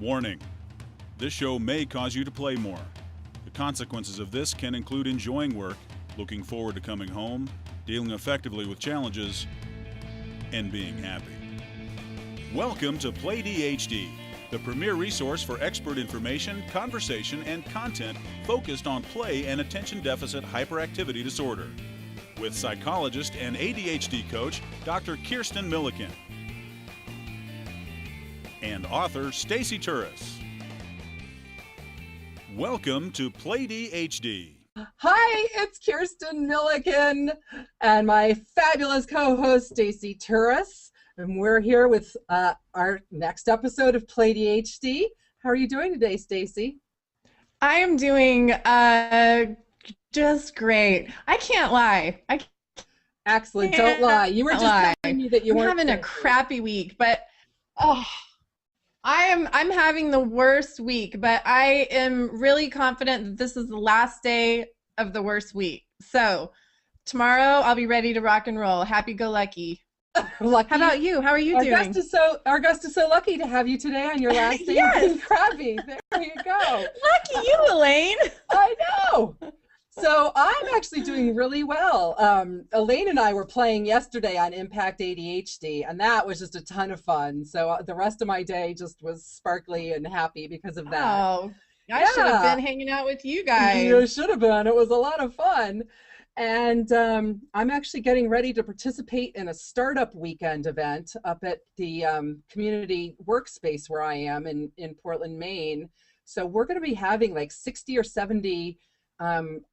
Warning: this show may cause you to play more. The consequences of this can include enjoying work, looking forward to coming home, dealing effectively with challenges, and being happy. Welcome to PlayDHD, the premier resource for expert information, conversation, and content focused on play and attention deficit hyperactivity disorder, with psychologist and ADHD coach Dr. Kirsten Milliken and author Stacey Turis. Welcome to PlayDHD. Hi, it's Kirsten Milliken and my fabulous co-host Stacey Turis, and we're here with our next episode of PlayDHD. How are you doing today, Stacey? I am doing just great. I can't lie. Excellent. Don't lie. You were just telling me that you weren't having a crappy week, but I'm having the worst week, but I am really confident that this is the last day of the worst week. So tomorrow I'll be ready to rock and roll. Happy-go-lucky. Lucky. How about you? How are you doing? Augusta's so lucky to have you today on your last day Yes. of being crabby. There you go. Lucky you, Elaine. I know. So I'm actually doing really well. Elaine and I were playing yesterday on ADHD, and that was just a ton of fun. So the rest of my day just was sparkly and happy because of that. Oh, I should have been hanging out with you guys. You should have been. It was a lot of fun. And I'm actually getting ready to participate in a startup weekend event up at the community workspace where I am in Portland, Maine. So we're going to be having like 60 or 70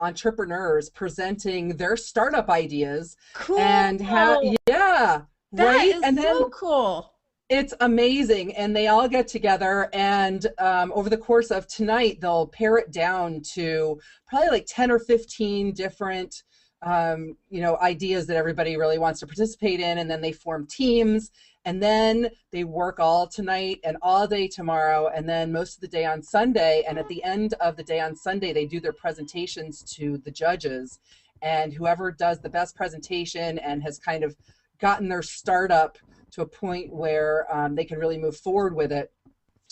entrepreneurs presenting their startup ideas. Cool. And That right? is And then so cool. it's amazing, and they all get together, and over the course of tonight they'll pare it down to probably like 10 or 15 different ideas that everybody really wants to participate in, and then they form teams, and then they work all tonight and all day tomorrow, and then most of the day on Sunday, and at the end of the day on Sunday they do their presentations to the judges, and whoever does the best presentation and has kind of gotten their startup to a point where they can really move forward with it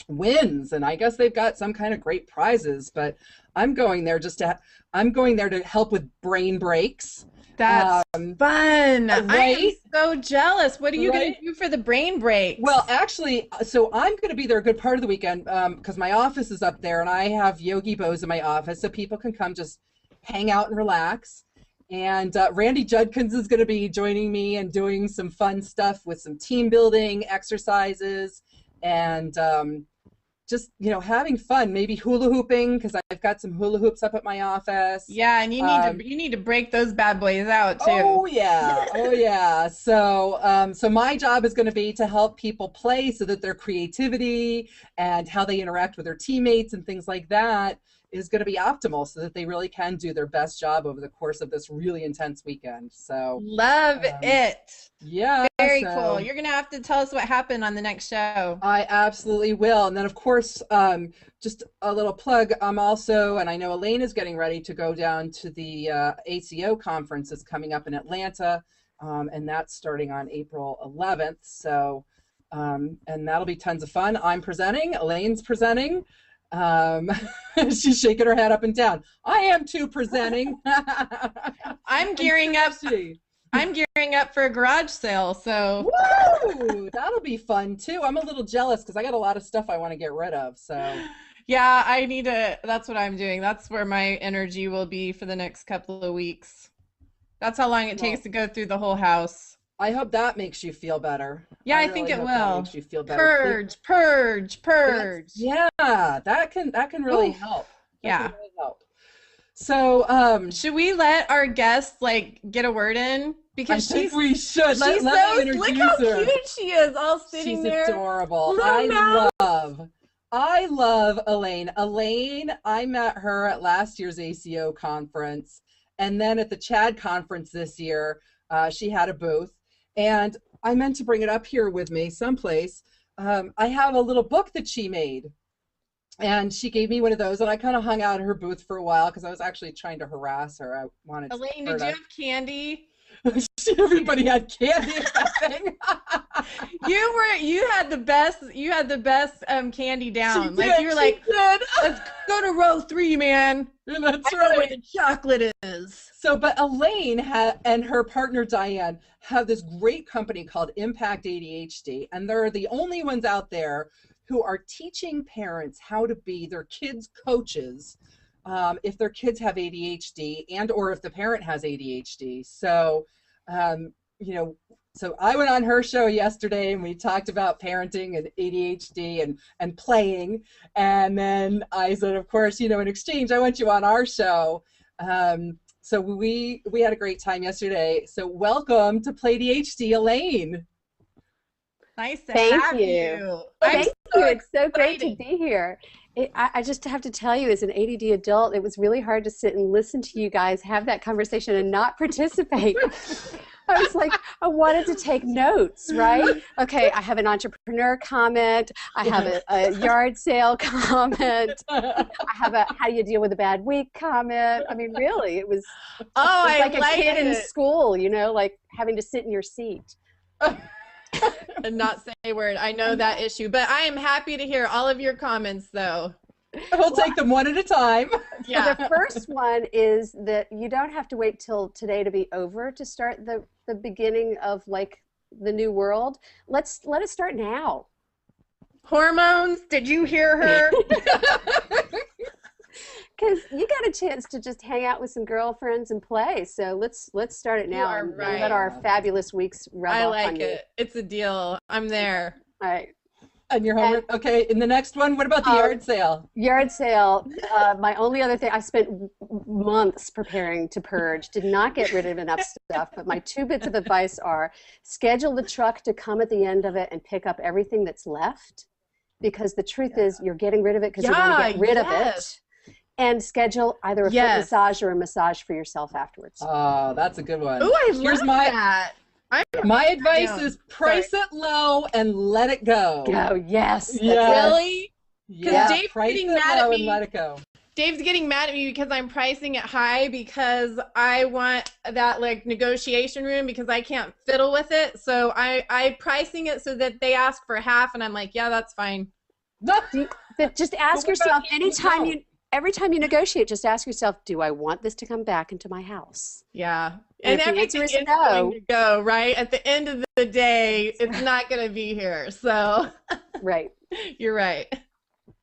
wins. And I guess they've got some kind of great prizes, but I'm going there to help with brain breaks. That's fun. Right? I am so jealous. What are you going to do for the brain break? Well, actually, so I'm going to be there a good part of the weekend because my office is up there, and I have Yogi Bows in my office, so people can come just hang out and relax. And Randy Judkins is going to be joining me and doing some fun stuff with some team building exercises and just, having fun, maybe hula hooping, because I've got some hula hoops up at my office. Yeah, and you need to break those bad boys out too. Oh yeah. So my job is going to be to help people play so that their creativity and how they interact with their teammates and things like that is going to be optimal, so that they really can do their best job over the course of this really intense weekend. So love it. Yeah, very cool. You're gonna have to tell us what happened on the next show. I absolutely will. And then of course, just a little plug, I'm also, and I know Elaine is getting ready to go down to the ACO conference that's coming up in Atlanta, and that's starting on April 11th. So and that'll be tons of fun. I'm presenting, Elaine's presenting. She's shaking her head up and down. I am too presenting. I'm gearing up. I'm gearing up for a garage sale, so woo, that'll be fun too. I'm a little jealous because I got a lot of stuff I want to get rid of. So yeah, I need to. That's what I'm doing. That's where my energy will be for the next couple of weeks. That's how long it takes to go through the whole house. I hope that makes you feel better. Yeah, I think it will. Makes you feel better. Purge. Yeah, that can really help. Yeah. Really help. So, should we let our guests get a word in? Because I think we should. Look how cute she is, all sitting there. She's adorable. I love Elaine. Elaine, I met her at last year's ACO conference, and then at the CHAD conference this year, she had a booth. And I meant to bring it up here with me someplace. I have a little book that she made, and she gave me one of those, and I kind of hung out at her booth for a while because I was actually trying to harass her. I wanted Elaine, did you have candy? Everybody had candy at that thing. You had the best candy down. She Like did, you were she like, did. let's go to row 3, man. That's I know where right. the chocolate is. So, but Elaine and her partner Diane have this great company called ImpactADHD, and they're the only ones out there who are teaching parents how to be their kids' coaches if their kids have ADHD and or if the parent has ADHD. So, you know, so I went on her show yesterday and we talked about parenting and ADHD and playing. And then I said, of course, you know, in exchange, I want you on our show. So we had a great time yesterday. So welcome to PlayDHD, Elaine. Nice to Thank have you. I'm Thank so you. It's so great to excited. be here. I just have to tell you, as an ADD adult, it was really hard to sit and listen to you guys have that conversation and not participate. I was like, I wanted to take notes, right? Okay, I have an entrepreneur comment. I have a yard sale comment. I have a how do you deal with a bad week comment. I mean, really, it was like a kid in school, you know, like having to sit in your seat. And not say a word. I know that issue, but I am happy to hear all of your comments, though. We'll take them one at a time. Yeah. The first one is that you don't have to wait till today to be over to start the beginning of like the new world. Let us start now. Hormones, did you hear her? Because you got a chance to just hang out with some girlfriends and play. So let's start it now and let our fabulous weeks rub off on you. it. It's a deal. I'm there. All right. And your homework. Okay, in the next one, what about the yard sale? Yard sale. My only other thing, I spent months preparing to purge, did not get rid of enough stuff, but my 2 bits of advice are schedule the truck to come at the end of it and pick up everything that's left, because the truth is you're getting rid of it because you want to get rid of it. And schedule either a foot massage or a massage for yourself afterwards. Oh, that's a good one. Oh, I love that. My advice is price it low and let it go. Go, yes. Really? Yeah, Dave's price getting it mad at low me. and let it go. Dave's getting mad at me because I'm pricing it high because I want that like negotiation room because I can't fiddle with it. So I'm pricing it so that they ask for half and I'm like, yeah, that's fine. Just ask yourself every time you negotiate, just ask yourself, do I want this to come back into my house? Yeah. And if the everything answer is is no, going to go, right? At the end of the day, it's not going to be here. So right. You're right.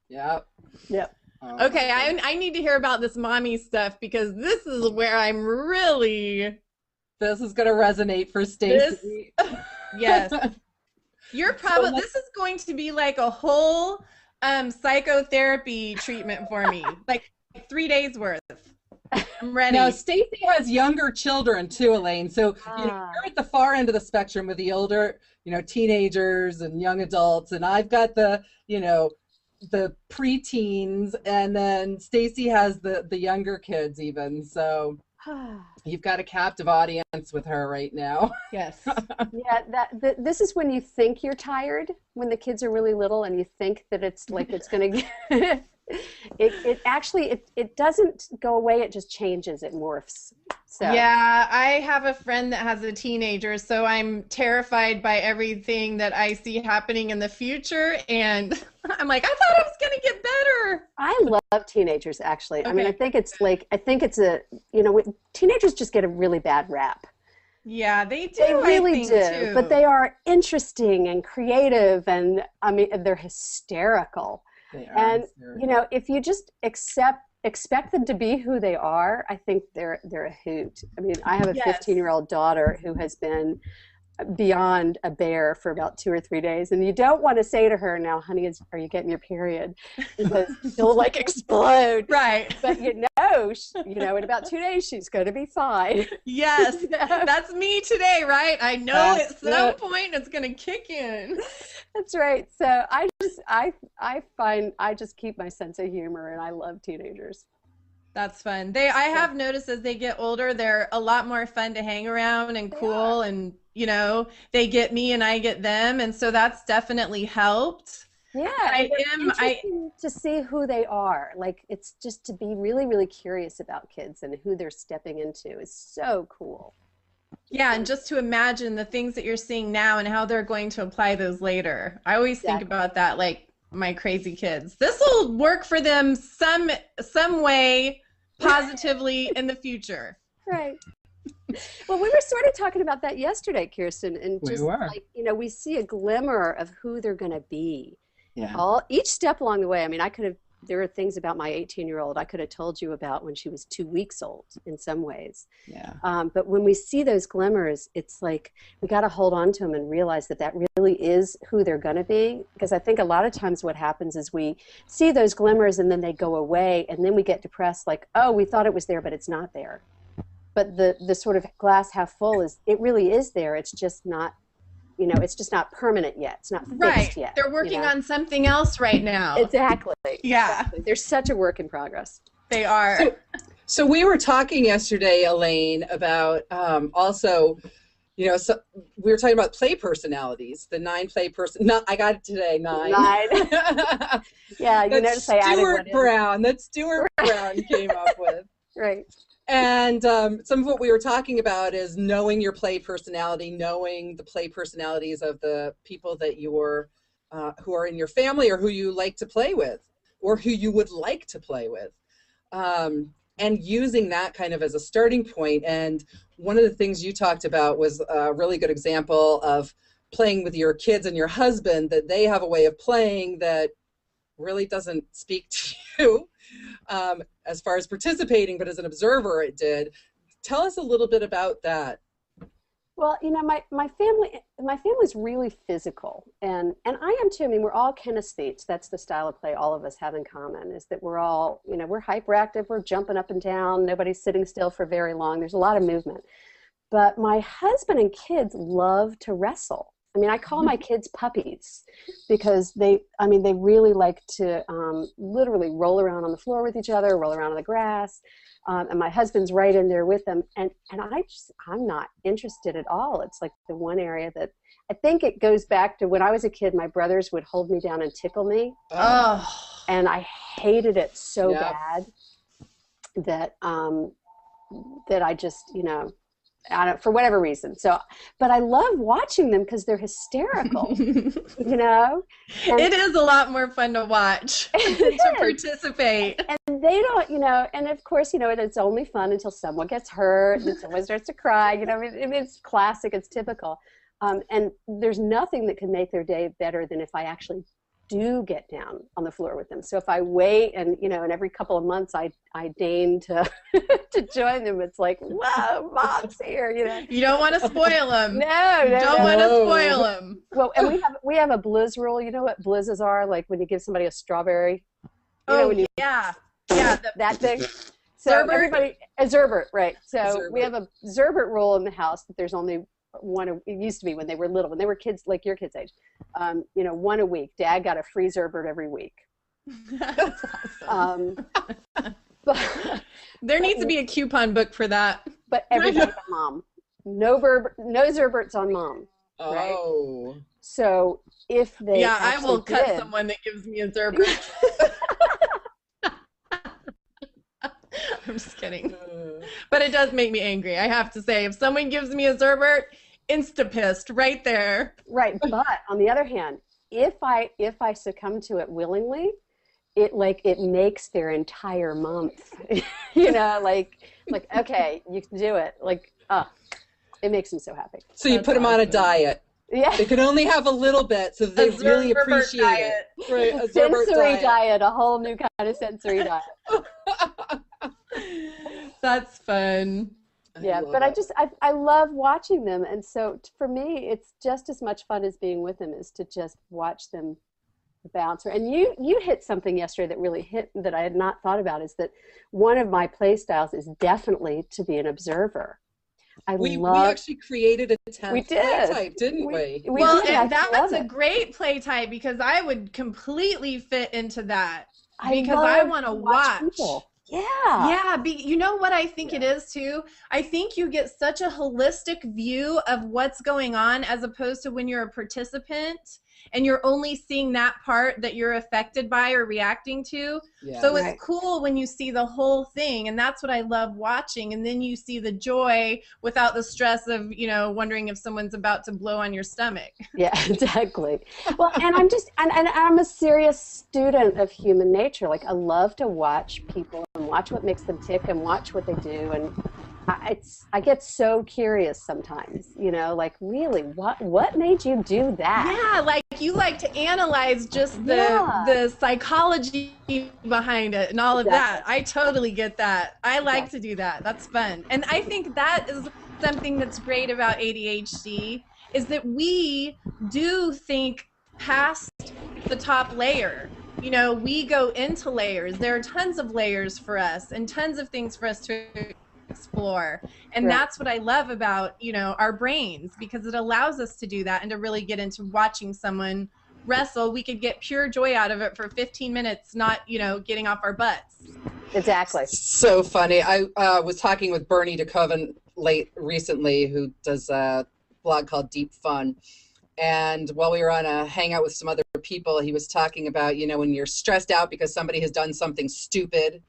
Yep. Okay, I need to hear about this mommy stuff because this is where I'm really... This is going to resonate for Stacey. Yes. You're probably... this is going to be like a whole psychotherapy treatment for me. Like 3 days worth. I'm ready. Now, Stacey has younger children too, Elaine. So you know, you're at the far end of the spectrum with the older, you know, teenagers and young adults, and I've got the, you know, the preteens, and then Stacey has the younger kids even. So you've got a captive audience with her right now. Yes. Yeah, this is when you think you're tired, when the kids are really little and you think that it's like it's going to get... It actually doesn't go away, it just changes, it morphs. So yeah, I have a friend that has a teenager, so I'm terrified by everything that I see happening in the future, and I'm like, I thought it was going to get better. I love teenagers, actually. Okay. I mean, I think it's a, you know, teenagers just get a really bad rap. Yeah, they do. They really do, too. but they are interesting and creative, and I mean, they're hysterical. And you know, if you just expect them to be who they are, I think they're a hoot. I mean, I have a 15-year-old daughter who has been beyond a bear for about 2 or 3 days, and you don't want to say to her, now honey, are you getting your period, because she'll like explode. Right. But you know in about 2 days she's going to be fine. Yes. That's me today, right? I know at some point it's going to kick in. That's right. So I find I just keep my sense of humor, and I love teenagers. That's fun. I have noticed as they get older, they're a lot more fun to hang around and cool, and you know, they get me and I get them, and so that's definitely helped. Yeah, interesting to see who they are. Like, it's just to be really, really curious about kids and who they're stepping into is so cool. Yeah, and just to imagine the things that you're seeing now and how they're going to apply those later. I always think about that, like my crazy kids. This will work for them some way positively in the future. Right. Well, we were sort of talking about that yesterday, Kirsten, and just like, you know, we see a glimmer of who they're going to be. Yeah. Each step along the way. I mean, there are things about my 18-year-old I could have told you about when she was 2 weeks old in some ways. Yeah. But when we see those glimmers, it's like we got to hold on to them and realize that that really is who they're going to be. Because I think a lot of times what happens is we see those glimmers and then they go away, and then we get depressed like, oh, we thought it was there, but it's not there. But the sort of glass half full is, it really is there. It's just not, you know, it's just not permanent yet. It's not fixed yet. They're working on something else right now. Exactly. Yeah. Exactly. They're such a work in progress. They are. So we were talking yesterday, Elaine, about also, you know, so we were talking about play personalities, the 9 play I got it today, 9. 9. Yeah, you notice I added one in. That Stuart Brown came up with. Right. And some of what we were talking about is knowing your play personality, knowing the play personalities of the people that you're, who are in your family or who you like to play with or who you would like to play with. And using that kind of as a starting point. And one of the things you talked about was a really good example of playing with your kids and your husband, that they have a way of playing that really doesn't speak to you. As far as participating, but as an observer it did. Tell us a little bit about that. Well, you know, my family's really physical, and I am too. I mean, we're all kinesthetes. That's the style of play all of us have in common, is that we're all, you know, we're hyperactive, we're jumping up and down, nobody's sitting still for very long, there's a lot of movement. But my husband and kids love to wrestle. I mean, I call my kids puppies because they really like to literally roll around on the floor with each other, roll around on the grass, and my husband's right in there with them. And I'm not interested at all. It's like the one area that I think it goes back to when I was a kid, my brothers would hold me down and tickle me. Oh. And I hated it so bad that that I just, you know, for whatever reason. So, but I love watching them because they're hysterical, you know? And it is a lot more fun to watch than to participate. And they don't, you know, and of course, you know, it's only fun until someone gets hurt and someone starts to cry, you know, I mean, it's classic, it's typical. And there's nothing that can make their day better than if I actually do get down on the floor with them. So if I wait and, you know, and every couple of months I deign to to join them, it's like, whoa, Mom's here, you know. You don't want to spoil them. No, you don't want to spoil them. Well, and we have a blizz rule. You know what blizzes are? Like when you give somebody a strawberry. You know, when you, yeah. That thing. So Zerbert? everybody, a Zerbert, right. So Zerbert. we have a Zerbert rule in the house that there's only one. It used to be when they were little, when they were kids, like your kids' age, you know, one a week. Dad got a free Zerbert every week. That's awesome. But there needs to be a coupon book for that. But everybody but Mom. No Zerberts on Mom. Right? Oh. So if they I will cut someone that gives me a Zerbert. I'm just kidding. But it does make me angry, I have to say. If someone gives me a Zerbert, insta-pissed right there. Right, but on the other hand, if I succumb to it willingly, it makes their entire month. You know, like okay, you can do it. Like, it makes them so happy. So you put them on a diet. Yeah. They can only have a little bit, so they really appreciate it. Right, a sensory diet, a whole new kind of sensory diet. That's fun. Yeah, but I love watching them, and so for me, it's just as much fun as being with them is to just watch them bounce. And you hit something yesterday that really hit, that I had not thought about, is that one of my play styles is definitely to be an observer. We actually created a play type, didn't we? Well, and that's a great play type because I would completely fit into that because I want to watch. People. Yeah. Yeah. You know what I think it is too? I think you get such a holistic view of what's going on as opposed to when you're a participant and you're only seeing that part that you're affected by or reacting to. Yeah. So Right. it's cool when you see the whole thing, and that's what I love watching. And then you see the joy without the stress of, you know, wondering if someone's about to blow on your stomach. Yeah, exactly. Well, and I'm a serious student of human nature. Like, I love to watch people and watch what makes them tick and watch what they do. And I get so curious sometimes, you know, like, really, what made you do that? Yeah, like you like to analyze just the psychology behind it and all of that. I totally get that. I like to do that. That's fun. And I think that is something that's great about ADHD, is that we do think past the top layer. You know, we go into layers. There are tons of layers for us and tons of things for us to explore. And Right. that's what I love about, you know, our brains, because it allows us to do that and to really get into watching someone wrestle. We could get pure joy out of it for 15 minutes, not, you know, getting off our butts. Exactly. So funny. I was talking with Bernie DeKoven recently, who does a blog called Deep Fun. And while we were on a hangout with some other people, he was talking about, you know, when you're stressed out because somebody has done something stupid,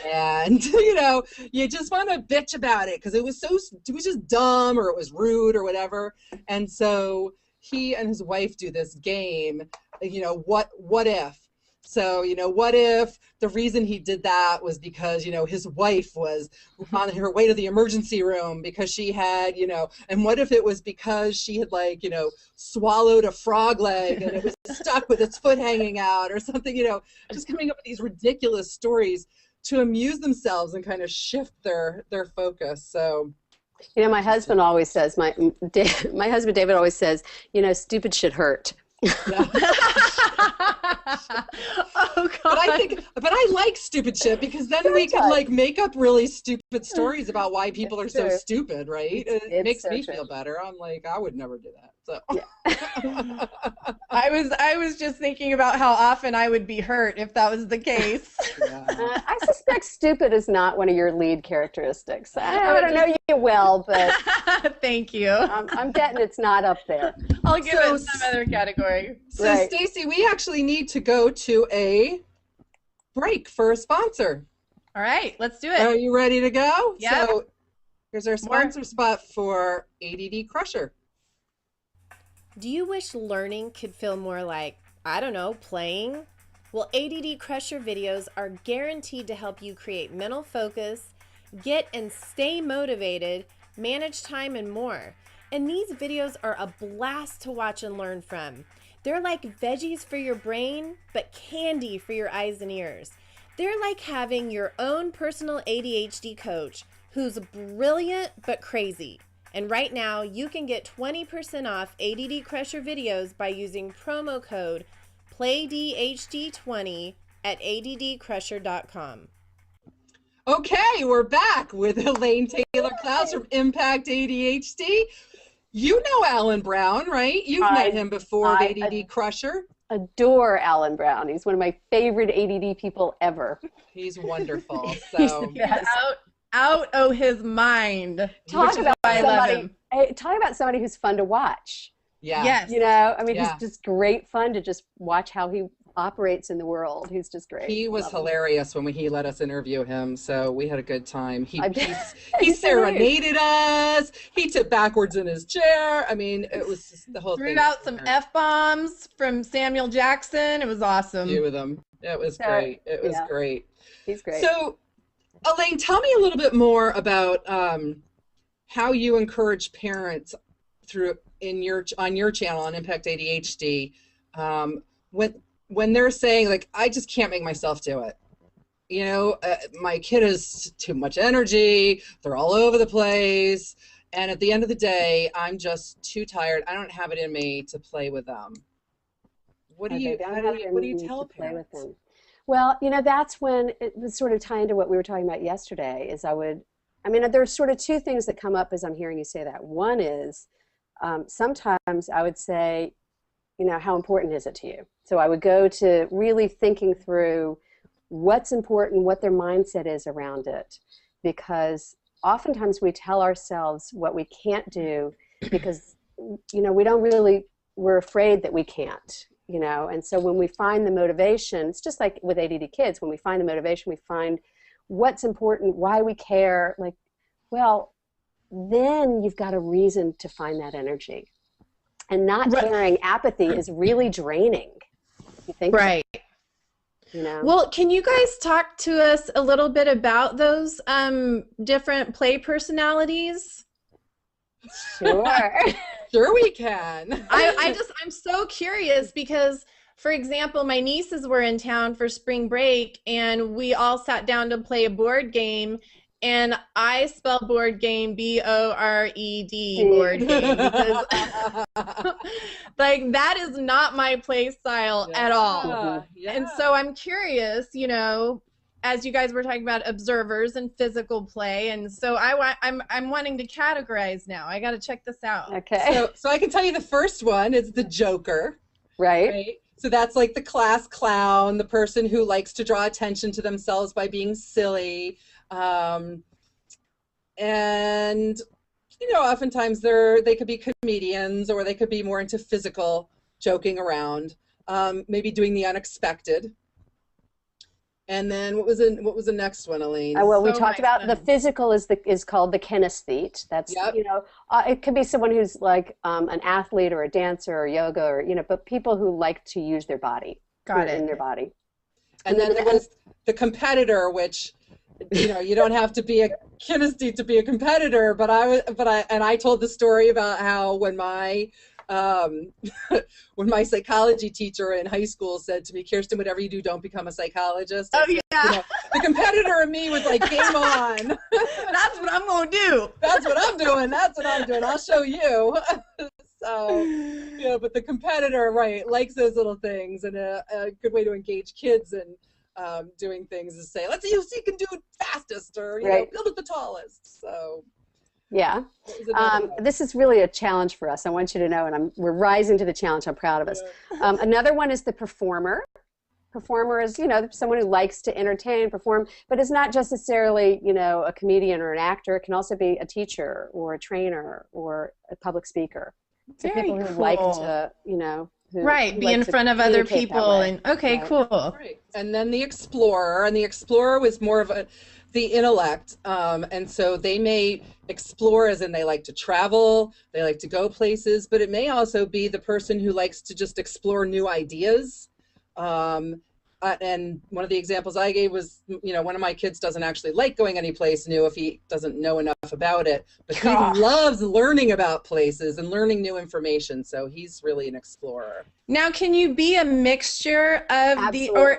and you know, you just want to bitch about it because it was just dumb, or it was rude, or whatever. And so he and his wife do this game, you know, what if. So, you know, what if the reason he did that was because, you know, his wife was on her way to the emergency room because she had, you know, and what if it was because she had, like, you know, swallowed a frog leg and it was stuck with its foot hanging out or something, you know, just coming up with these ridiculous stories to amuse themselves and kind of shift their focus. So, You know, my husband always says, my husband David always says, you know, stupid shit hurt. yeah. Oh God. But I like stupid shit because then we could, like, make up really stupid stories about why people are so stupid, right? It makes me feel better. I'm like, I would never do that. So Yeah. I was just thinking about how often I would be hurt if that was the case. yeah. I suspect stupid is not one of your lead characteristics. I don't know you well, but Thank you. I'm betting it's not up there. I'll give So- it some other category. So, Right. Stacey, we actually need to go to a break for a sponsor. All right, let's do Are it. you ready to go? Yep. So here's our sponsor spot for ADD Crusher. Do you wish learning could feel more like, I don't know, playing? Well, ADD Crusher videos are guaranteed to help you create mental focus, get and stay motivated, manage time, and more. And these videos are a blast to watch and learn from. They're like veggies for your brain, but candy for your eyes and ears. They're like having your own personal ADHD coach who's brilliant but crazy. And right now, you can get 20% off ADD Crusher videos by using promo code PlayDHD20 at addcrusher.com. Okay, we're back with Elaine Taylor-Klaus from ImpactADHD. You know Alan Brown, right? You've met him before, the ADD Crusher. Adore Alan Brown. He's one of my favorite ADD people ever. He's wonderful. So Yes. Out of his mind. Talk about I love somebody. him. Talk about somebody who's fun to watch. yeah. Yes. You know, I mean, Yeah. he's just great fun to just watch how he operates in the world. He's just great. He was Love him. hilarious when he let us interview him, so we had a good time. He He's serenaded us. He tipped backwards in his chair. I mean, it was just the whole thing. Threw out some F-bombs from Samuel Jackson. It was awesome. Few of them. It was great. It was great. He's great. So, Elaine, tell me a little bit more about how you encourage parents on your channel on Impact ADHD when they're saying, like, I just can't make myself do it. You know, my kid has too much energy. They're all over the place. And at the end of the day, I'm just too tired. I don't have it in me to play with them. What do you tell parents? Well, you know, that's when it was sort of tie into what we were talking about yesterday. There's sort of two things that come up as I'm hearing you say that. One is sometimes I would say, you know, how important is it to you? So I would go to really thinking through what's important, what their mindset is around it, because oftentimes we tell ourselves what we can't do because, you know, we don't really we're afraid that we can't, you know. And so when we find the motivation, it's just like with ADD kids, when we find the motivation, we find what's important, why we care, like, well, then you've got a reason to find that energy. And not caring, apathy is really draining. You think? Right. You know? Well, can you guys talk to us a little bit about those different play personalities? Sure. Sure we can. I'm so curious because, for example, my nieces were in town for spring break and we all sat down to play a board game, and I spell board game B-O-R-E-D, board game, because like that is not my play style at all. Yeah. And so I'm curious, you know, as you guys were talking about observers and physical play, and so I'm wanting to categorize now. I got to check this out. Okay. So I can tell you the first one is the Joker. Right. So that's like the class clown, the person who likes to draw attention to themselves by being silly. And, you know, oftentimes they could be comedians, or they could be more into physical, joking around, maybe doing the unexpected. And then what was the next one, Elaine? Well, we talked about the physical is called the kinesthete. That's, you know, it could be someone who's like an athlete or a dancer or yoga, or, you know, but people who like to use their body. Got it. In their body. And then there was the competitor, which, you know, you don't have to be a kinesthete to be a competitor, but I told the story about how when my psychology teacher in high school said to me, Kirsten, whatever you do, don't become a psychologist. Oh, yeah. You know, the competitor in me was like, game on. That's what I'm going to do. That's what I'm doing. That's what I'm doing. I'll show you. So, you know, but the competitor, right, likes those little things, and a good way to engage kids and doing things is say, let's see who can do it fastest, or you know, build it the tallest. So yeah, this is really a challenge for us. I want you to know, and we're rising to the challenge. I'm proud of us. Another one is the performer. Performer is, you know, someone who likes to entertain, perform, but it's not just necessarily, you know, a comedian or an actor. It can also be a teacher or a trainer or a public speaker. So people who like to, you know, be in front of other people, and cool. Right. And then the explorer, was more of the intellect, and so they may explore as in they like to travel, they like to go places, but it may also be the person who likes to just explore new ideas. And one of the examples I gave was, you know, one of my kids doesn't actually like going any place new if he doesn't know enough about it, but he loves learning about places and learning new information, so he's really an explorer. Now, can you be a mixture of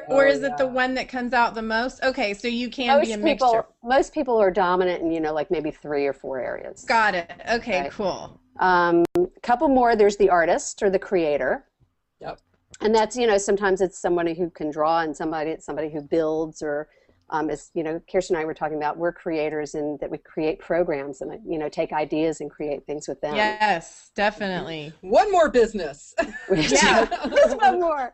or is it the one that comes out the most? Okay, so you can be a mixture. Most people are dominant in, you know, like maybe 3 or 4 areas. Got it. Okay, cool. Couple more, there's the artist or the creator. Yep. And that's, you know, sometimes it's somebody who can draw, and it's somebody who builds, or as you know, Kirsten and I were talking about, we're creators in that we create programs and, you know, take ideas and create things with them. Yes, definitely. One more business. Yeah, just one more.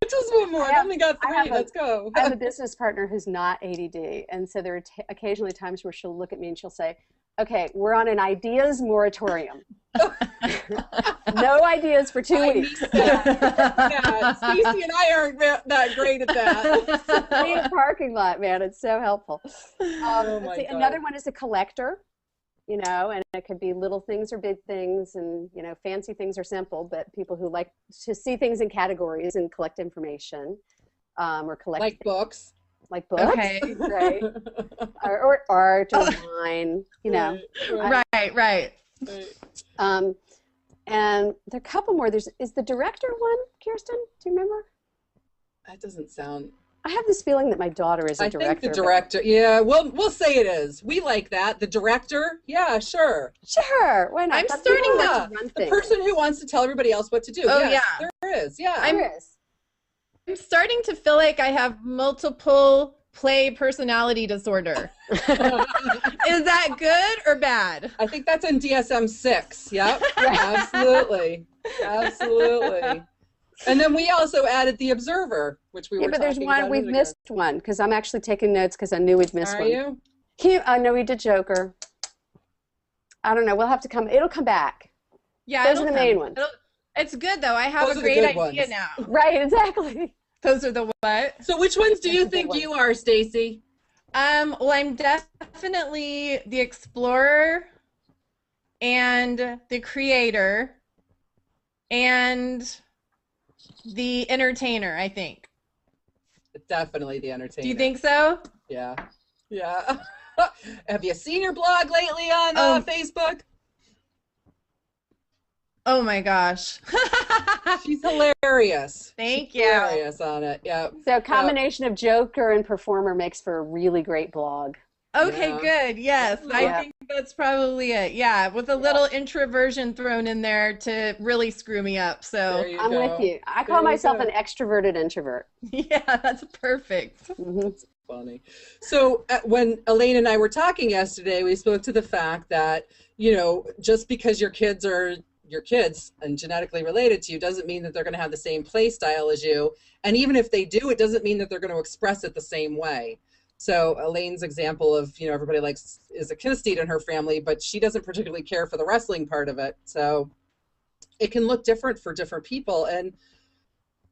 Just one more. I only got 3. Let's go. I have a business partner who's not ADD, and so there are occasionally times where she'll look at me and she'll say, okay, we're on an ideas moratorium. No ideas for 2 weeks. Yeah, Stacey and I aren't that great at that. Same parking lot, man. It's so helpful. Oh my God. Another one is a collector, you know, and it could be little things or big things, and, you know, fancy things or simple, but people who like to see things in categories and collect information, or collect. Like books. Like books, okay. Right? or art or wine, you know. Right. And there are a couple more. Is the director one, Kirsten? Do you remember? That doesn't sound. I have this feeling that my daughter is a director. I think the director. Yeah, we'll say it is. We like that. The director. Yeah, sure. Sure. Why not? I'm starting to run things. The person who wants to tell everybody else what to do. Oh, yes, yeah. There is. Yeah. I'm starting to feel like I have multiple play personality disorder. Is that good or bad? I think that's in DSM-6. Yep. Absolutely. Absolutely. And then we also added the observer, which we were talking about. But there's one, we've missed one, because I'm actually taking notes because I knew we'd missed one. Are you? I know we did Joker. I don't know. We'll have to come. It'll come back. Yeah, those are the main ones. It's good though. I have Those a are the great good idea ones. now. Right, exactly. Those are the what? So which ones do you That's a good think one. you are, Stacey? Well, I'm definitely the explorer and the creator and the entertainer, I think. Definitely the entertainer. Do you think so? Yeah. Yeah. Have you seen your blog lately on Facebook? Oh my gosh. She's hilarious. Thank She's you. hilarious on it. Yeah. So a combination of joker and performer makes for a really great blog. Okay, Yeah. good. Yes, I Yeah. think that's probably it. Yeah, with a little introversion thrown in there to really screw me up. So, There you I'm go. with you. I There call you myself go. an extroverted introvert. yeah, that's perfect. Funny. So when Elaine and I were talking yesterday, we spoke to the fact that, you know, just because your kids are your kids and genetically related to you doesn't mean that they're going to have the same play style as you. And even if they do, it doesn't mean that they're going to express it the same way. So Elaine's example of, you know, everybody is a kinesthete in her family, but she doesn't particularly care for the wrestling part of it. So it can look different for different people. And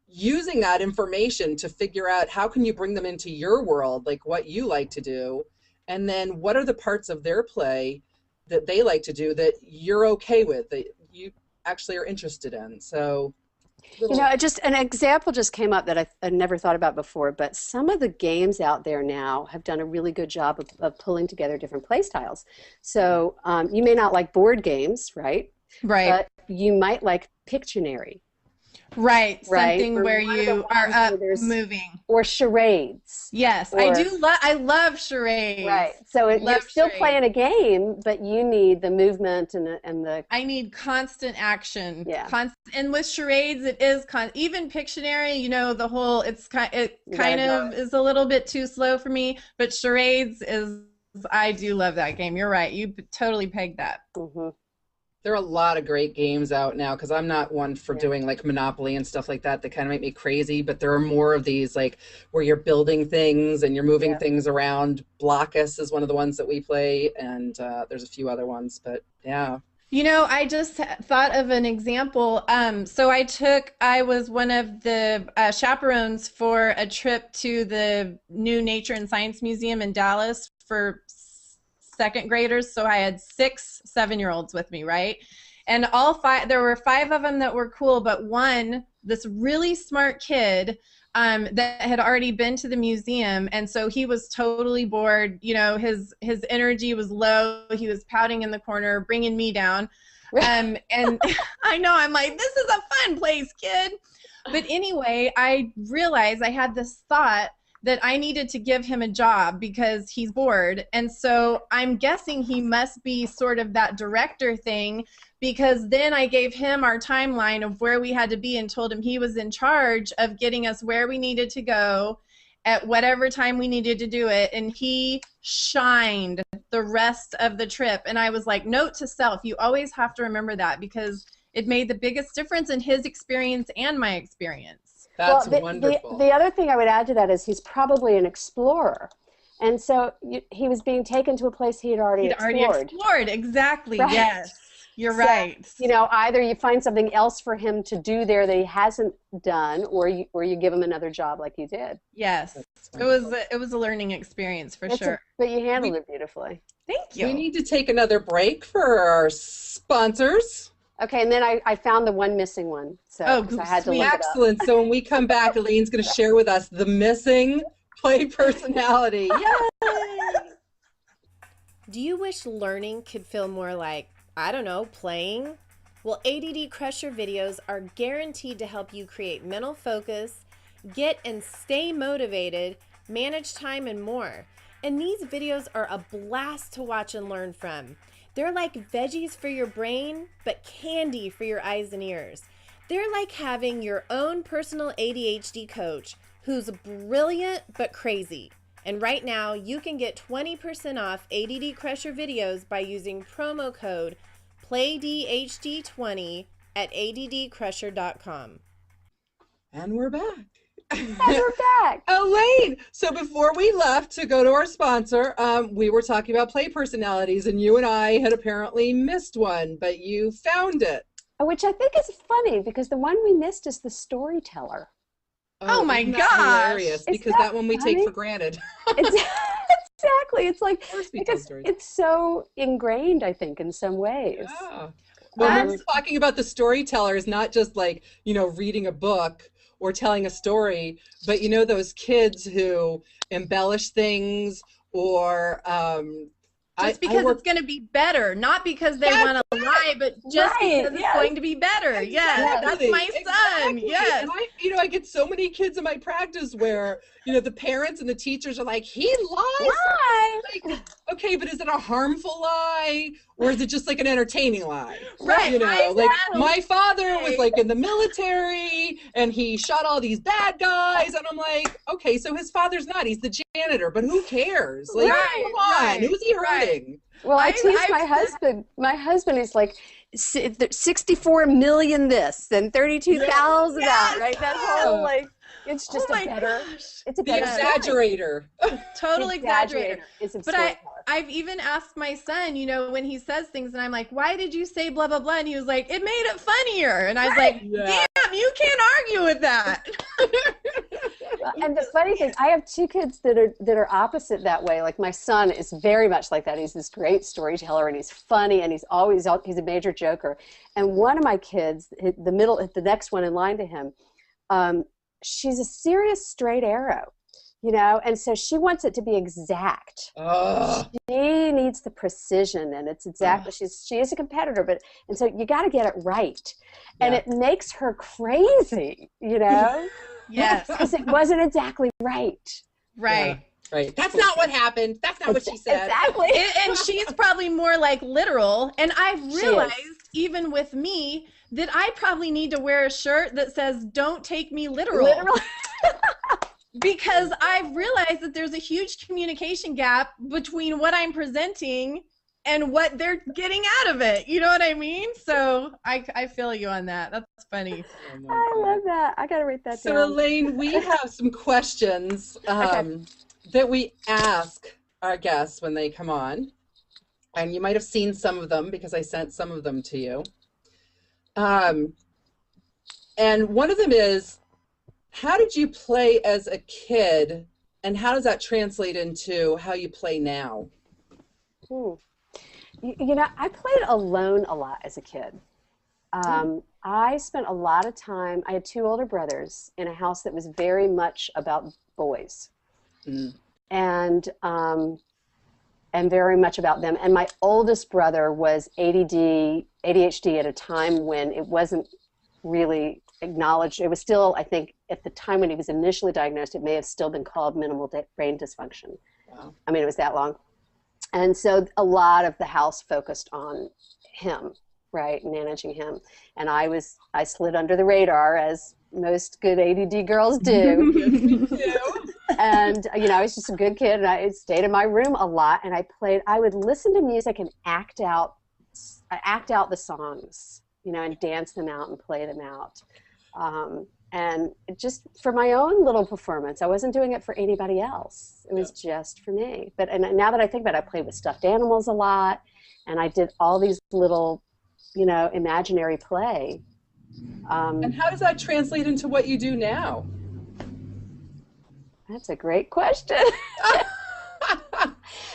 using that information to figure out how can you bring them into your world, like what you like to do, and then what are the parts of their play that they like to do that you're okay with, that you actually are interested in. So You know, just an example just came up that I never thought about before, but some of the games out there now have done a really good job of pulling together different play styles. So you may not like board games, right? Right. But you might like Pictionary. Right. Right. Something Or where one of the you are ones up where there's- moving. Or charades. Yes, Or- I love charades. Right. So you're Love still charades. playing a game, but you need the movement and the I need constant action. Yeah. And with charades, it is even Pictionary. You know, the whole it kind of is a little bit too slow for me. But charades is, I do love that game. You're right. You totally pegged that. Mhm. there are a lot of great games out now, because I'm not one for doing like Monopoly and stuff like that kind of make me crazy, but there are more of these like where you're building things and you're moving things around. Blockus is one of the ones that we play, and there's a few other ones, but yeah. You know, I just thought of an example. So I was one of the chaperones for a trip to the new Nature and Science Museum in Dallas for second graders. So I had 6 7-year-olds with me, right? And there were 5 of them that were cool, but one, this really smart kid that had already been to the museum, and so he was totally bored. You know, his energy was low. He was pouting in the corner, bringing me down. And I know, I'm like, this is a fun place, kid. But anyway, I realized I had this thought that I needed to give him a job because he's bored. And so I'm guessing he must be sort of that director thing, because then I gave him our timeline of where we had to be and told him he was in charge of getting us where we needed to go at whatever time we needed to do it. And he shined the rest of the trip. And I was like, note to self, you always have to remember that, because it made the biggest difference in his experience and my experience. That's well, wonderful. The other thing I would add to that is he's probably an explorer. And so he was being taken to a place he had already explored. Exactly. Right. Yes. You're right. You know, either you find something else for him to do there that he hasn't done, or you give him another job like you did. Yes. It was a learning experience for sure. But you handled it beautifully. Thank you. We need to take another break for our sponsors. Okay, and then I found the one missing one, so I had to look it up. Excellent. So when we come back, Elaine's going to share with us the missing play personality. Yay! Do you wish learning could feel more like, I don't know, playing? Well, ADD Crusher videos are guaranteed to help you create mental focus, get and stay motivated, manage time, and more. And these videos are a blast to watch and learn from. They're like veggies for your brain, but candy for your eyes and ears. They're like having your own personal ADHD coach who's brilliant but crazy. And right now, you can get 20% off ADD Crusher videos by using promo code PlayDHD20 at addcrusher.com. And we're back. And we're back. Elaine, so before we left to go to our sponsor, we were talking about play personalities, and you and I had apparently missed one, but you found it. which I think is funny because the one we missed is the storyteller. Oh my isn't that gosh. hilarious, because that one we take for granted. Exactly. It's like, because it's so ingrained, I think, in some ways. Yeah. Well, we're talking about the storyteller is not just like, you know, reading a book or telling a story, but you know, those kids who embellish things or just because it's going to be better, not because they want to lie, but just because it's going to be better. Exactly. Yeah, that's my son. Exactly. Yes. And I get so many kids in my practice where, you know, the parents and the teachers are like, he lies. Like, okay, but is it a harmful lie or is it just like an entertaining lie? Right. You know, like my father was like in the military and he shot all these bad guys, and I'm like, okay, so his father's not. He's the janitor, but who cares? Like, come on, who's he hurting? Well, I tease my husband. My husband is like 64 million this and 32,000 that, right? That whole like, it's just a better. It's a better exaggerator. Total exaggerator. But I've even asked my son, you know, when he says things, and I'm like, why did you say blah blah blah? And he was like, it made it funnier. And I was like, damn, you can't argue with that. And the funny thing, I have two kids that are opposite that way. Like my son is very much like that. He's this great storyteller and he's funny and he's a major joker. And one of my kids, the next one in line to him, she's a serious straight arrow, you know, and so she wants it to be exact. She needs the precision, and it's exactly. She is a competitor, and so you got to get it right, and it makes her crazy, you know. Yes, because it wasn't exactly right. Right. Right. That's not what happened. That's not what she said. Exactly. And she's probably more like literal. And I've realized, even with me, that I probably need to wear a shirt that says, don't take me literal. Because I've realized that there's a huge communication gap between what I'm presenting and what they're getting out of it. You know what I mean? So I feel you on that. That's funny. I love that. I got to write that down. So Elaine, we have some questions that we ask our guests when they come on. And you might have seen some of them because I sent some of them to you. And one of them is, how did you play as a kid, and how does that translate into how you play now? You know, I played alone a lot as a kid. I spent a lot of time, I had two older brothers in a house that was very much about boys. And very much about them. And my oldest brother was ADHD at a time when it wasn't really acknowledged. It was still, I think, at the time when he was initially diagnosed, it may have still been called minimal brain dysfunction. Wow. I mean, it was that long. And so a lot of the house focused on him, right, managing him. And I slid under the radar, as most good ADD girls do. Yes, we do. And, you know, I was just a good kid, and I stayed in my room a lot, and I would listen to music and act out the songs, you know, and dance them out and play them out. And just for my own little performance. I wasn't doing it for anybody else. It was just for me. And now that I think about it, I played with stuffed animals a lot, and I did all these little, you know, imaginary play. And how does that translate into what you do now? That's a great question.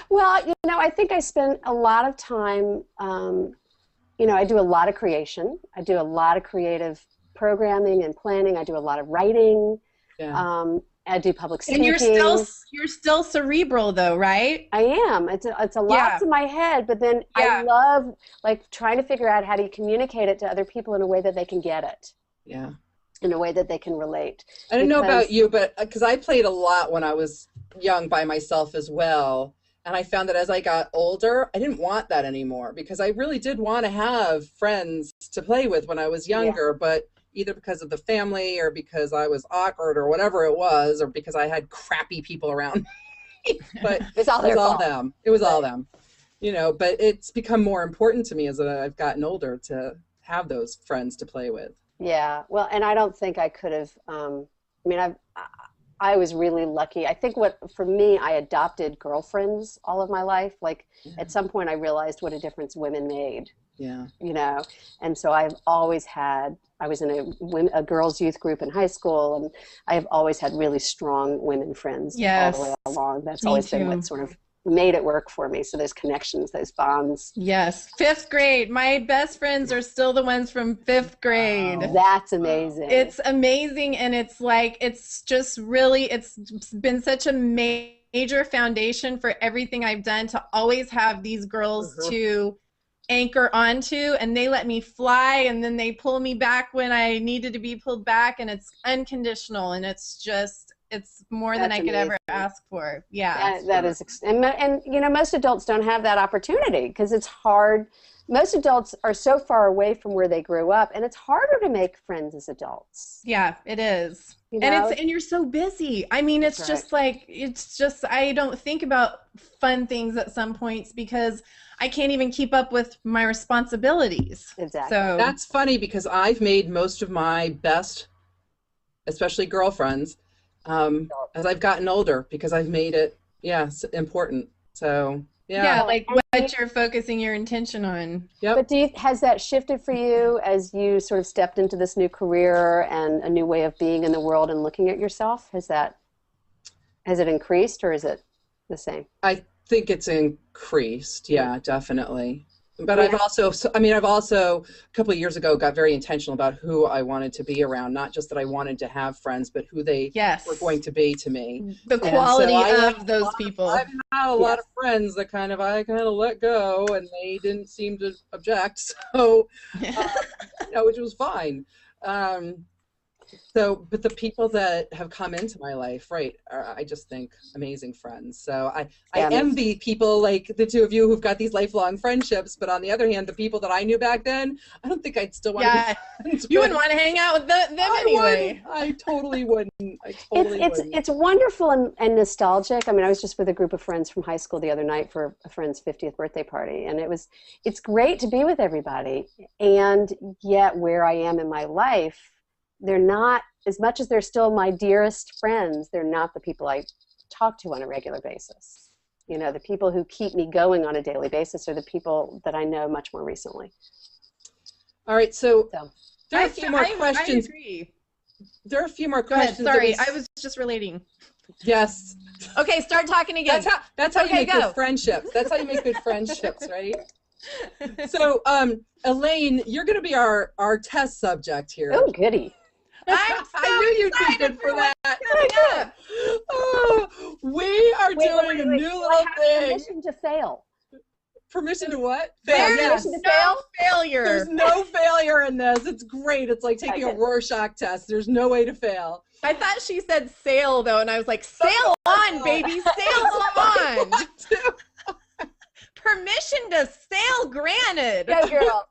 Well, you know, I think I spend a lot of time, you know, I do a lot of creation. I do a lot of creative programming and planning. I do a lot of writing. I do public speaking. And you're still cerebral though, right? I am. It's a lot in my head, but then I love like trying to figure out how do you communicate it to other people in a way that they can get it. Yeah. In a way that they can relate. I don't know about you, but because I played a lot when I was young by myself as well. And I found that as I got older, I didn't want that anymore, because I really did want to have friends to play with when I was younger, but either because of the family or because I was awkward or whatever it was, or because I had crappy people around me. But it was all them. It was all them. You know, but it's become more important to me as I've gotten older to have those friends to play with. Yeah, well, and I don't think I could have, I mean, I was really lucky. I think for me, I adopted girlfriends all of my life. Like, at some point I realized what a difference women made Yeah. You know, and so I've always had, I was in a girls' youth group in high school, and I have always had really strong women friends all the way along. That's always been what sort of made it work for me. So those connections, those bonds. Yes. 5th grade. My best friends are still the ones from 5th grade. Wow. That's amazing. It's amazing. And it's like, it's just really, it's been such a major foundation for everything I've done to always have these girls to anchor onto, and they let me fly, and then they pull me back when I needed to be pulled back, and it's unconditional, and it's just, it's more than I could ever ask for. Yeah. That is, and you know, most adults don't have that opportunity because it's hard. Most adults are so far away from where they grew up, and it's harder to make friends as adults. Yeah, it is. You know? And you're so busy. I mean, it's just like, it's just, I don't think about fun things at some points because I can't even keep up with my responsibilities. Exactly. So That's funny because I've made most of my best, especially girlfriends, as I've gotten older because I've made it, important. So, yeah, like what you're focusing your intention on. Yep. But has that shifted for you as you sort of stepped into this new career and a new way of being in the world and looking at yourself? Has it increased, or is it the same? I think it's increased. Yeah, definitely. But I've also a couple of years ago got very intentional about who I wanted to be around. Not just that I wanted to have friends, but who they were going to be to me. The quality of those people. I've had a lot of friends that I kind of let go, and they didn't seem to object. So, which was fine. But the people that have come into my life, are, I just think, amazing friends. So I envy people like the two of you who've got these lifelong friendships. But on the other hand, the people that I knew back then, I don't think I'd still want to be friends. You wouldn't want to hang out with them anyway. I totally wouldn't. Wouldn't. It's wonderful and nostalgic. I mean, I was just with a group of friends from high school the other night for a friend's 50th birthday party, and it's great to be with everybody. And yet, where I am in my life, they're not, as much as they're still my dearest friends, they're not the people I talk to on a regular basis. You know, the people who keep me going on a daily basis are the people that I know much more recently. All right, so there are a few more questions. I agree. There are a few more Go ahead, questions. sorry, I was just relating. Yes. Okay, start talking again. That's how you make good friendships. That's how you make good friendships, right? So, Elaine, you're going to be our test subject here. Oh, goody. I knew you'd be good for that. We are doing a new little thing. Permission to fail. Permission to what? Fail. Yes. No failure. There's no failure in this. It's great. It's like taking a Rorschach test. There's no way to fail. I thought she said sail, though, and I was like, sail on, baby. Sail on. Permission to sail granted. Go, girl.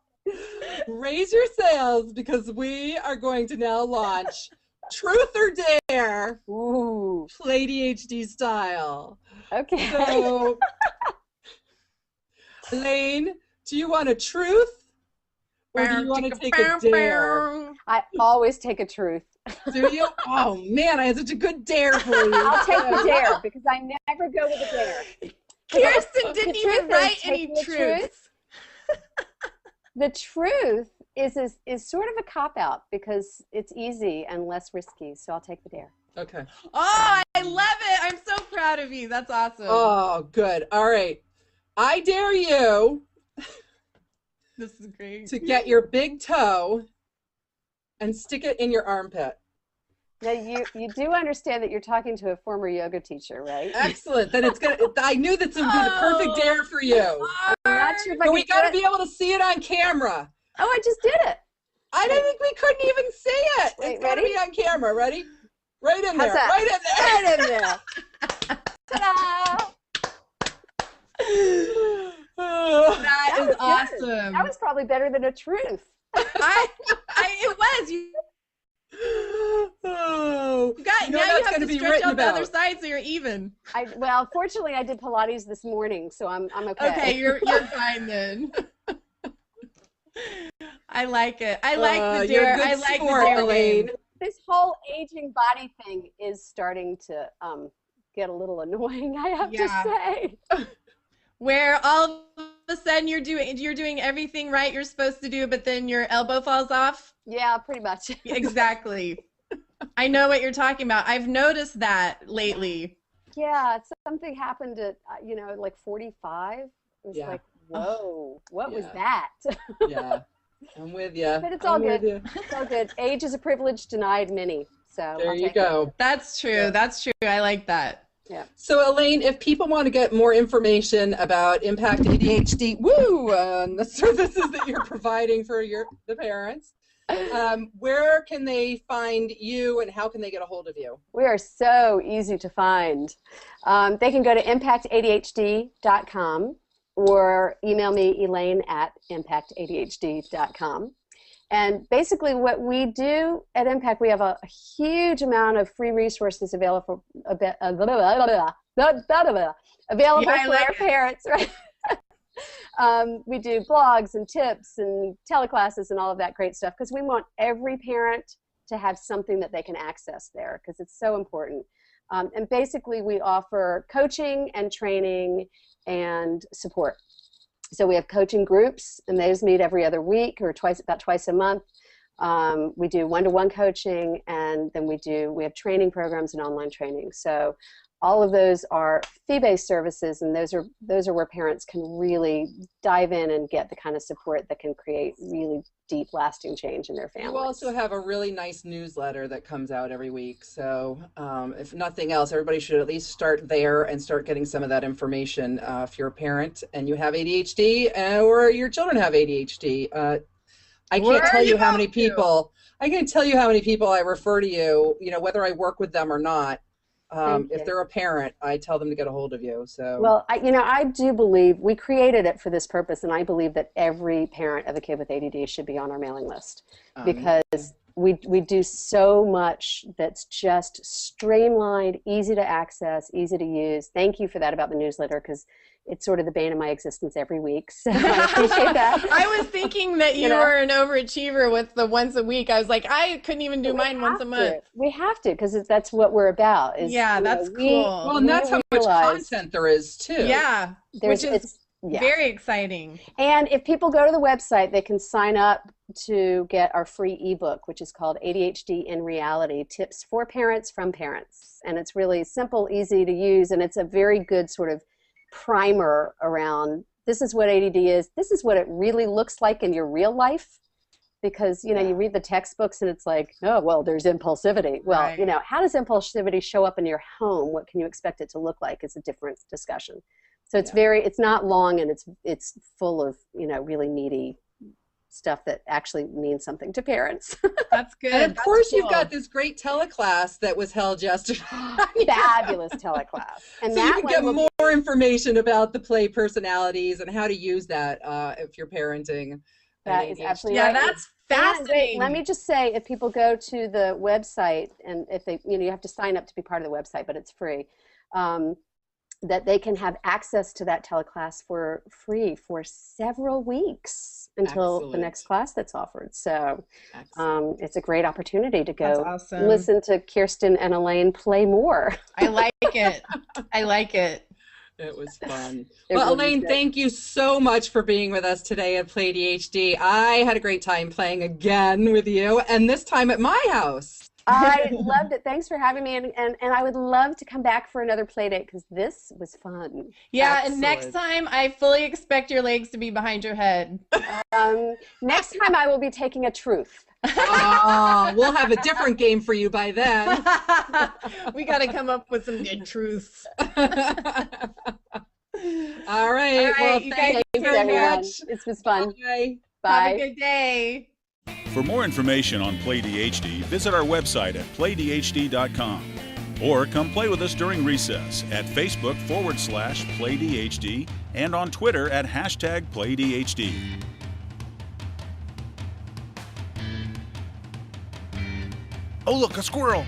Raise your sails because we are going to now launch Truth or Dare. Ooh. PlayDHD style. Okay. So, Elaine, do you want a truth or do you want to take a dare? I always take a truth. Do you? Oh, man, I had such a good dare for you. I'll take the dare because I never go with a dare. Kirsten didn't even write any truths. The truth is sort of a cop-out because it's easy and less risky, so I'll take the dare. Okay. Oh, I love it. I'm so proud of you. That's awesome. Oh, good. All right. I dare you this is great. to get your big toe and stick it in your armpit. Now, you do understand that you're talking to a former yoga teacher, right? Excellent. Then I knew that this would be the perfect dare for you. I'm not sure if I But we can got to be able to see it on camera. Oh, I just did it. I didn't think we couldn't even see it. Wait, It's got to be on camera. Ready? Right in How's there. that? Right in there. Right in there. Ta-da! That is awesome. That was probably better than a truth. It was. Oh, Now you have to stretch out the other side so you're even. Well, fortunately, I did Pilates this morning, so I'm okay. Okay, you're fine then. I like it. I like the dare. I like the dare, Elaine. This whole aging body thing is starting to get a little annoying, I have to say. Where all of a a sudden you're doing everything right you're supposed to do, but then your elbow falls off? Yeah, pretty much. Exactly. I know what you're talking about. I've noticed that lately. Yeah, something happened at, like 45. It was like, whoa, what was that? Yeah, I'm with you. But it's all good. It's all good. Age is a privilege denied many. So there you go. That's true. That's true. I like that. Yeah. So Elaine, if people want to get more information about Impact ADHD, and the services that you're providing for the parents, where can they find you and how can they get a hold of you? We are so easy to find. They can go to ImpactADHD.com or email me, Elaine@ImpactADHD.com. And basically what we do at Impact, we have a huge amount of free resources available for our parents, right? We do blogs and tips and teleclasses and all of that great stuff because we want every parent to have something that they can access there because it's so important. And basically we offer coaching and training and support. So we have coaching groups, and those meet every other week or about twice a month. We do one-to-one coaching, and then we have training programs and online training. So all of those are fee-based services, and those are where parents can really dive in and get the kind of support that can create really deep, lasting change in their families. You also have a really nice newsletter that comes out every week. So if nothing else, everybody should at least start there and start getting some of that information. If you're a parent and you have ADHD or your children have ADHD, I can't tell you how many people I refer to you, whether I work with them or not. If they're a parent, I tell them to get a hold of you. So well, I do believe we created it for this purpose, and I believe that every parent of a kid with ADD should be on our mailing list because we do so much that's just streamlined, easy to access, easy to use. Thank you for that about the newsletter because it's sort of the bane of my existence every week. So I appreciate that. I was thinking that you were an overachiever with the once a week. I was like, I couldn't even do mine once a month. We have to because that's what we're about. That's cool. Well, and that's how much content there is too. Yeah, which is very exciting. And if people go to the website, they can sign up to get our free ebook, which is called ADHD in Reality, Tips for Parents from Parents. And it's really simple, easy to use, and it's a very good sort of primer around this is what ADD is, this is what it really looks like in your real life, because you read the textbooks and it's like, oh well, there's impulsivity. Well, how does impulsivity show up in your home? What can you expect it to look like? Is a different discussion. So it's it's not long, and it's full of really meaty stuff that actually means something to parents. That's good. And of course you've got this great teleclass that was held yesterday. Fabulous teleclass. And so you can get more information about the play personalities and how to use that if you're parenting. That is absolutely right. Yeah, that's fascinating. Let me just say, if people go to the website, and if they, you have to sign up to be part of the website, but it's free, that they can have access to that teleclass for free for several weeks until the next class that's offered. So it's a great opportunity to go listen to Kirsten and Elaine play more. I like it. I like it. It was fun. Well, Elaine, thank you so much for being with us today at PlayDHD. I had a great time playing again with you, and this time at my house. I loved it. Thanks for having me, and I would love to come back for another play date because this was fun. Yeah, excellent. And next time I fully expect your legs to be behind your head. Next time I will be taking a truth. Oh, we'll have a different game for you by then. We got to come up with some good truths. All right. Well, thanks very much. It was fun. Bye. Have a good day. For more information on PlayDHD, visit our website at playdhd.com or come play with us during recess at Facebook/PlayDHD and on Twitter at #PlayDHD. Oh, look, a squirrel!